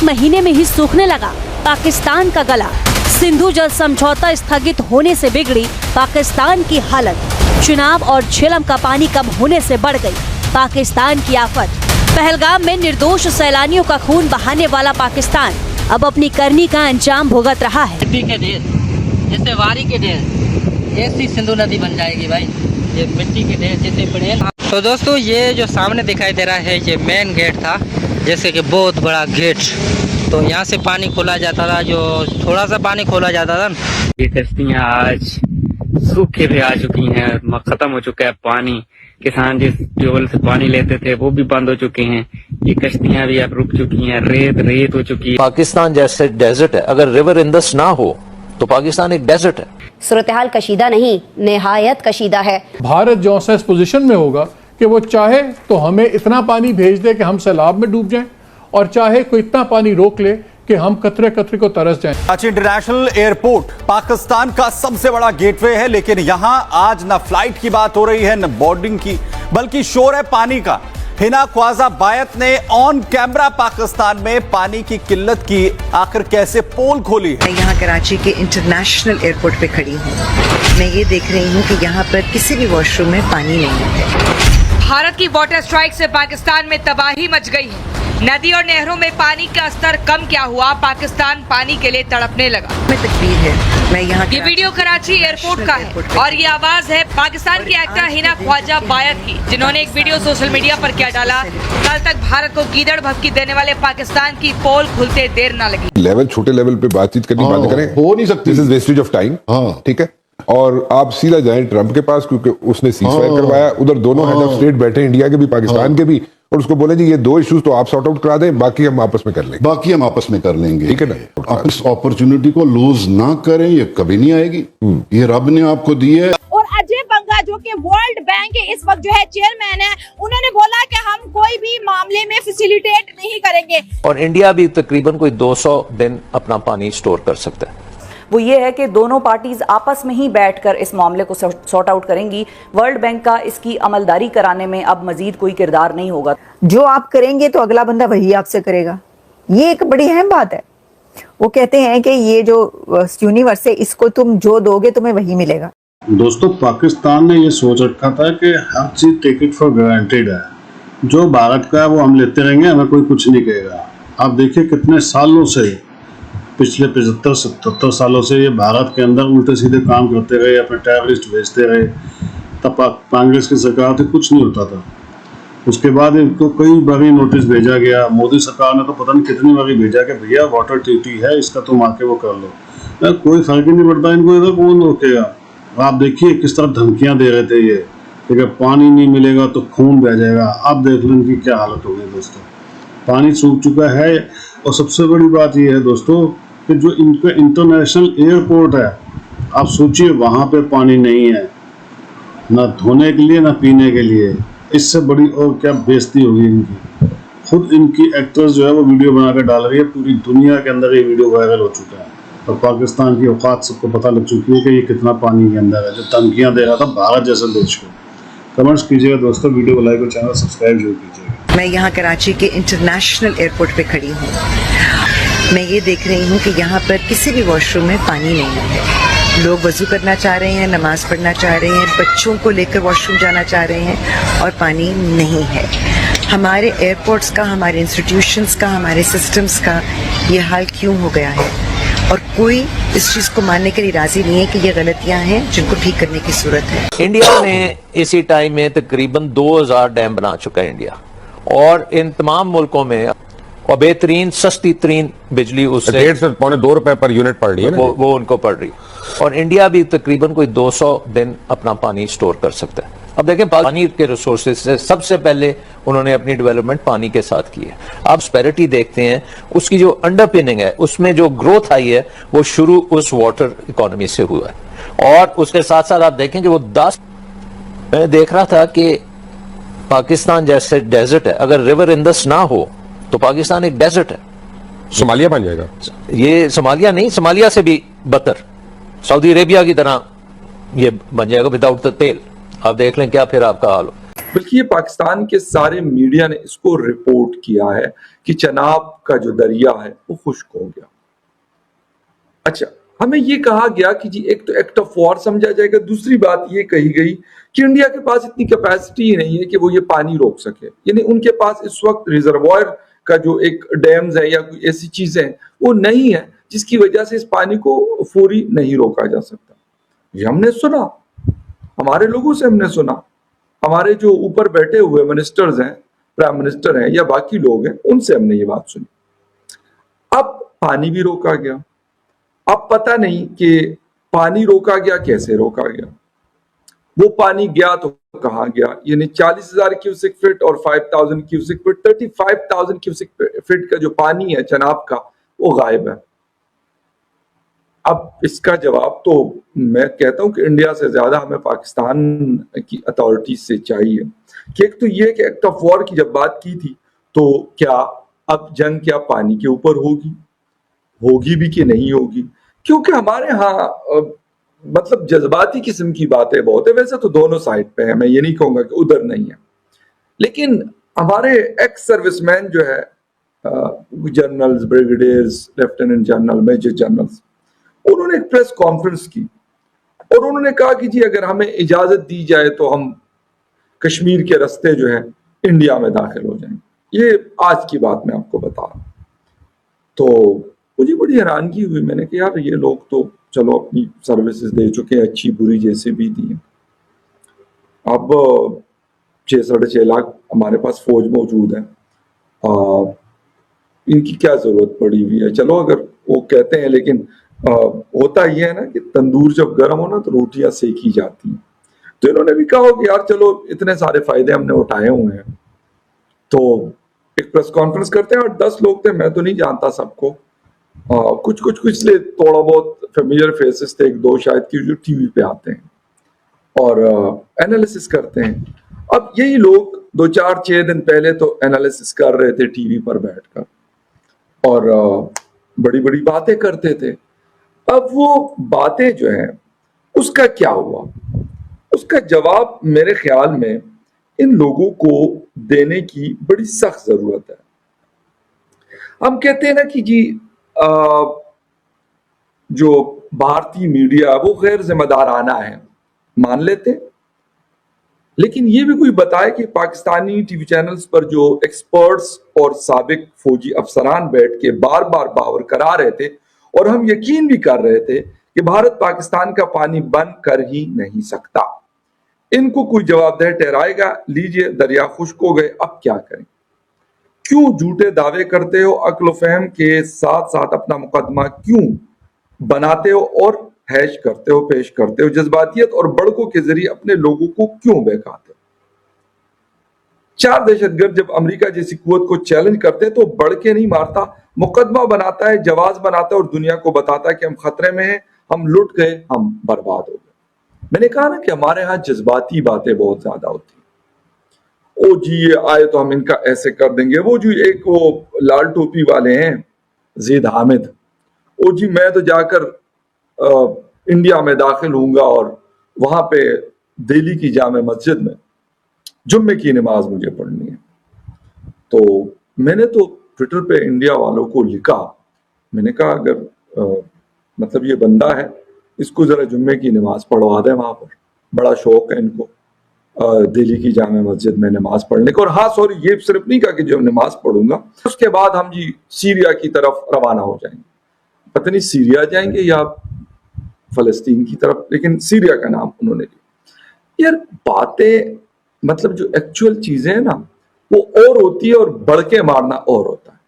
एक महीने में ही सूखने लगा पाकिस्तान का गला। सिंधु जल समझौता स्थगित होने से बिगड़ी पाकिस्तान की हालत। चिनाब और झेलम का पानी कम होने से बढ़ गई पाकिस्तान की आफत। पहलगाम में निर्दोष सैलानियों का खून बहाने वाला पाकिस्तान अब अपनी करनी का अंजाम भुगत रहा है। मिट्टी के ढेर, जैसे वारी के ढेर, ऐसी सिंधु नदी बन जाएगी भाई। ये मिट्टी के ढेर जैसे पड़े। तो दोस्तों ये जो सामने दिखाई दे रहा है ये मेन गेट था, जैसे कि बहुत बड़ा गेट। तो यहाँ से पानी खोला जाता था, जो थोड़ा सा पानी खोला जाता था। ये कश्तियाँ आज सूख के भी आ चुकी हैं, खत्म हो चुका है पानी। किसान जिस ट्यूबवेल से पानी लेते थे वो भी बंद हो चुके हैं। ये कश्तियाँ भी अब रुक चुकी हैं, रेत हो चुकी है। पाकिस्तान जैसे डेजर्ट है, अगर रिवर इंदस ना हो तो पाकिस्तान एक डेजर्ट है। सूरत हाल कशीदा नहीं, निहायत कशीदा है। भारत जो सा इस पोजीशन में होगा कि वो चाहे तो हमें इतना पानी भेज दे कि हम सैलाब में डूब जाएं, और चाहे कोई इतना पानी रोक ले कि हम कतरे कतरे को तरस जाएं। कराची इंटरनेशनल एयरपोर्ट पाकिस्तान का सबसे बड़ा गेटवे है, लेकिन यहां आज न फ्लाइट की बात हो रही है न बोर्डिंग की, बल्कि शोर है पानी का। हिना ख्वाजा बायत ने ऑन कैमरा पाकिस्तान में पानी की किल्लत की आखिर कैसे पोल खोली है। मैं यहाँ कराची के इंटरनेशनल एयरपोर्ट पे खड़ी हूँ। मैं ये देख रही हूँ कि यहाँ पर किसी भी वॉशरूम में पानी नहीं है। भारत की वाटर स्ट्राइक से पाकिस्तान में तबाही मच गई है। नदी और नहरों में पानी का स्तर कम क्या हुआ, पाकिस्तान पानी के लिए तड़पने लगा। मैं तकबीर है, मैं यहाँ ये वीडियो कराची एयरपोर्ट का है और ये आवाज है पाकिस्तान की एक्टर हिना ख्वाजा बायत की, जिन्होंने एक वीडियो सोशल मीडिया पर क्या डाला। कल तक भारत को गीदड़ भभकी देने वाले पाकिस्तान की पोल खुलते देर न लगी। लेवल छोटे लेवल पे बातचीत करनी बंद करें, हो नहीं सकती। This is wastage of time. ठीक है, और आप सीधा जाएं ट्रंप के पास, क्योंकि उसने सीजफायर करवाया। उधर दोनों हेड ऑफ स्टेट बैठे, इंडिया के भी पाकिस्तान के भी, और उसको बोले जी ये दो इश्यूज तो आप सॉर्ट आउट करा दें, बाकी हम आपस में कर लेंगे। ठीक है ना, आप इस अपॉर्चुनिटी को लूज ना करें, ये कभी नहीं आएगी। ये रब ने आपको दी है। और अजय बंगा जो कि वर्ल्ड बैंक के इस वक्त जो है चेयरमैन है, उन्होंने बोला कि हम कोई भी मामले में फैसिलिटेट नहीं करेंगे। और इंडिया भी तकरीबन कोई 200 दिन अपना पानी स्टोर कर सकता है। वो ये है कि दोनों पार्टीज आपस में ही बैठकर इस मामले को सॉर्ट आउट करेंगी। वर्ल्ड बैंक का इसकी अमलदारी कराने में अब मजीद कोई किरदार नहीं होगा। जो आप करेंगे तो अगला बंदा वही आपसे करेगा। ये एक बड़ी अहम बात है। वो कहते हैं कि ये जो यूनिवर्स है, इसको तुम जो दोगे तुम्हें वही मिलेगा। दोस्तों, पाकिस्तान ने ये सोच रखा था कि हर चीज टेक इट फॉर ग्रांटेड है, जो भारत का है वो हम लेते रहेंगे, हमें कोई कुछ नहीं कहेगा। आप देखिए कितने सालों से, पिछले 75-77 सालों से ये भारत के अंदर उल्टे सीधे काम करते रहे, अपने टेररिस्ट भेजते रहे। तब कांग्रेस की सरकार थी, कुछ नहीं होता था। उसके बाद इनको कई बारी नोटिस भेजा गया। मोदी सरकार ने तो पता नहीं कितनी बारी भेजा कि भैया वाटर ड्यूटी है, इसका तुम आके वो कर लो। कोई फर्क ही नहीं पड़ता इनको, इधर कौन रोकेगा। आप देखिए किस तरह धमकियां दे रहे थे ये, कि पानी नहीं मिलेगा तो खून बह जाएगा। अब देख लो इनकी क्या हालत हो गई दोस्तों। पानी सूख चुका है, और सबसे बड़ी बात ये है दोस्तों कि जो इनका इंटरनेशनल एयरपोर्ट है, आप सोचिए वहाँ पे पानी नहीं है, ना धोने के लिए ना पीने के लिए। इससे बड़ी और क्या बेइज्जती होगी इनकी। खुद इनकी एक्ट्रेस जो है वो वीडियो बना कर डाल रही है, पूरी दुनिया के अंदर ये वीडियो वायरल हो चुका है, और पाकिस्तान की औकात सबको पता लग चुकी है कि ये कितना पानी के अंदर है, जो धमकियाँ दे रहा था भारत जैसे देश को। कमेंट्स कीजिएगा दोस्तों, वीडियो को लाइक और चैनल सब्सक्राइब जरूर कीजिएगा। मैं यहाँ कराची के इंटरनेशनल एयरपोर्ट पे खड़ी हूँ। मैं ये देख रही हूँ कि यहाँ पर किसी भी वॉशरूम में पानी नहीं है। लोग वजू करना चाह रहे हैं, नमाज पढ़ना चाह रहे हैं, बच्चों को लेकर वॉशरूम जाना चाह रहे हैं, और पानी नहीं है। हमारे एयरपोर्ट्स का, हमारे इंस्टीट्यूशंस का, हमारे सिस्टम्स का ये हाल क्यों हो गया है? और कोई इस चीज़ को मानने के लिए राजी नहीं है कि ये गलतियाँ हैं जिनको ठीक करने की जरूरत है। इंडिया ने इसी टाइम में तकरीबन 2000 डैम बना चुका है इंडिया, और इन तमाम मुल्कों में और बेहतरीन सस्ती तरीन बिजली उससे 1.5 से पौने 2 रुपए पर यूनिट पड़ रही है, वो उनको पड़ रही है। और इंडिया भी तकरीबन कोई 200 दिन अपना पानी स्टोर कर सकता है। अब देखें, पानी के रिसोर्सेज से सबसे पहले उन्होंने अपनी डेवलपमेंट पानी के साथ की है। अब स्पेरिटी देखते हैं, उसकी जो अंडरपिनिंग है, उसमें जो ग्रोथ आई है वो शुरू उस वाटर इकोनॉमी से हुआ है। और उसके साथ साथ आप देखें कि वो 10, मैं देख रहा था कि पाकिस्तान जैसे डेजर्ट है, अगर रिवर इंदस ना हो तो पाकिस्तान एक डेजर्ट है। सोमालिया बन जाएगा। ये सोमालिया नहीं, सोमालिया से भी बदतर, सऊदी अरेबिया की तरह ये बन जाएगा विदाउट द तेल। आप देख लें क्या फिर आपका हाल हो। بلکہ یہ پاکستان کے سارے میڈیا نے اس کو رپورٹ کیا ہے کہ چناب کا جو دریا ہے وہ خشک ہو گیا. اچھا، ہمیں یہ کہا گیا کہ جی ایک تو ایکٹ آف وار سمجھا جائے گا، دوسری بات یہ کہی گئی کہ انڈیا کے پاس اتنی کیپیسٹی ہی نہیں ہے کہ وہ یہ پانی روک سکے. یعنی ان کے پاس اس وقت ریزروائر کا جو ایک ڈیمز ہے یا کوئی ایسی چیزیں ہیں وہ نہیں ہے جس کی وجہ سے اس پانی کو فوری نہیں روکا جا سکتا. یہ ہم نے سنا، ہمارے لوگوں سے ہم نے سنا، ہمارے جو اوپر بیٹھے ہوئے منسٹرز ہیں، پرائم منسٹر ہیں یا باقی لوگ ہیں، ان سے ہم نے یہ بات سنی. اب پانی بھی روکا گیا. اب پتہ نہیں کہ پانی روکا گیا کیسے روکا گیا. وہ پانی گیا تو کہاں گیا؟ یعنی 40,000 کیوسک فٹ اور 5,000 کیوسک فٹ، 35,000 کیوسک فٹ کا جو پانی ہے چناب کا وہ غائب ہے. اب اس کا جواب تو میں کہتا ہوں کہ انڈیا سے زیادہ ہمیں پاکستان کی اتھارٹی سے چاہیے کہ ایک تو یہ کہ ایکٹ آف وار کی جب بات کی تھی تو کیا اب جنگ کیا پانی کے اوپر ہوگی بھی کہ نہیں ہوگی؟ کیونکہ ہمارے ہاں مطلب جذباتی قسم کی باتیں بہت ہے. ویسے تو دونوں سائڈ پہ ہیں، میں یہ نہیں کہوں گا کہ ادھر نہیں ہے، لیکن ہمارے ایکس سروس مین جو ہے generals, brigadiers, lieutenant general, major generals, انہوں نے ایک پریس کانفرنس کی اور انہوں نے کہا کہ جی اگر ہمیں اجازت دی جائے تو ہم کشمیر کے رستے جو ہے انڈیا میں داخل ہو جائیں. یہ آج کی بات میں آپ کو بتا رہا ہوں. تو مجھے بڑی حیرانگی ہوئی. میں نے کہا یار یہ لوگ تو چلو اپنی سروسز دے چکے ہیں، اچھی بری جیسے بھی دی ہیں. اب 6.5 لاکھ ہمارے پاس فوج موجود ہے، ان کی کیا ضرورت پڑی ہوئی ہے؟ چلو اگر وہ کہتے ہیں، لیکن ہوتا یہ ہے نا کہ تندور جب گرم ہو نا تو روٹیاں سیکی جاتی ہیں. تو انہوں نے بھی کہا کہ یار چلو اتنے سارے فائدے ہم نے اٹھائے ہوئے ہیں تو ایک پریس کانفرنس کرتے ہیں. اور 10 لوگ تھے، میں تو نہیں جانتا سب کو، کچھ لے تھوڑا بہت فیملیئر فیسز تھے، 1-2 شاید کی جو ٹی وی پہ آتے ہیں اور اینالیسس کرتے ہیں. اب یہی لوگ 2-4-6 دن پہلے تو اینالیسس کر رہے تھے ٹی وی پر بیٹھ کر اور بڑی بڑی باتیں کرتے تھے. اب وہ باتیں جو ہیں اس کا کیا ہوا؟ اس کا جواب میرے خیال میں ان لوگوں کو دینے کی بڑی سخت ضرورت ہے. ہم کہتے ہیں نا کہ جی جو بھارتی میڈیا وہ غیر ذمہ دارانہ ہے، مان لیتے، لیکن یہ بھی کوئی بتائے کہ پاکستانی ٹی وی چینلز پر جو ایکسپرٹس اور سابق فوجی افسران بیٹھ کے بار بار باور کرا رہے تھے اور ہم یقین بھی کر رہے تھے کہ بھارت پاکستان کا پانی بند کر ہی نہیں سکتا، ان کو کوئی جواب دہ ٹھہرائے گا؟ لیجئے دریا خشک ہو گئے، اب کیا کریں؟ کیوں جھوٹے دعوے کرتے ہو؟ عقل و فہم کے ساتھ ساتھ اپنا مقدمہ کیوں بناتے ہو اور پیش کرتے ہو؟ جذباتیت اور بڑکوں کے ذریعے اپنے لوگوں کو کیوں بہکاتے ہو؟ 4 دہشت گرد جب امریکہ جیسی قوت کو چیلنج کرتے تو بڑکے نہیں مارتا، مقدمہ بناتا ہے، جواز بناتا ہے اور دنیا کو بتاتا ہے کہ ہم خطرے میں ہیں، ہم لٹ گئے، ہم برباد ہو گئے. میں نے کہا نا کہ ہمارے ہاں جذباتی باتیں بہت زیادہ ہوتی ہیں. او جی یہ آئے تو ہم ان کا ایسے کر دیں گے. وہ جو ایک وہ لال ٹوپی والے ہیں زید حامد، او جی میں تو جا کر انڈیا میں داخل ہوں گا اور وہاں پہ دہلی کی جامع مسجد میں جمعے کی نماز مجھے پڑھنی ہے. تو میں نے تو ٹویٹر پہ انڈیا والوں کو لکھا، میں نے کہا اگر مطلب یہ بندہ ہے اس کو ذرا جمعے کی نماز پڑھوا دیں وہاں پر. بڑا شوق ہے ان کو دہلی کی جامع مسجد میں نماز پڑھنے کو. اور ہاں سوری، یہ صرف نہیں کہا کہ جو نماز پڑھوں گا اس کے بعد ہم جی سیریا کی طرف روانہ ہو جائیں گے. پتہ نہیں سیریا جائیں گے یا فلسطین کی طرف، لیکن سیریا کا نام انہوں نے لیا. یار باتیں مطلب جو ایکچوئل چیزیں ہیں نا وہ اور ہوتی ہے اور بڑکے مارنا اور ہوتا ہے.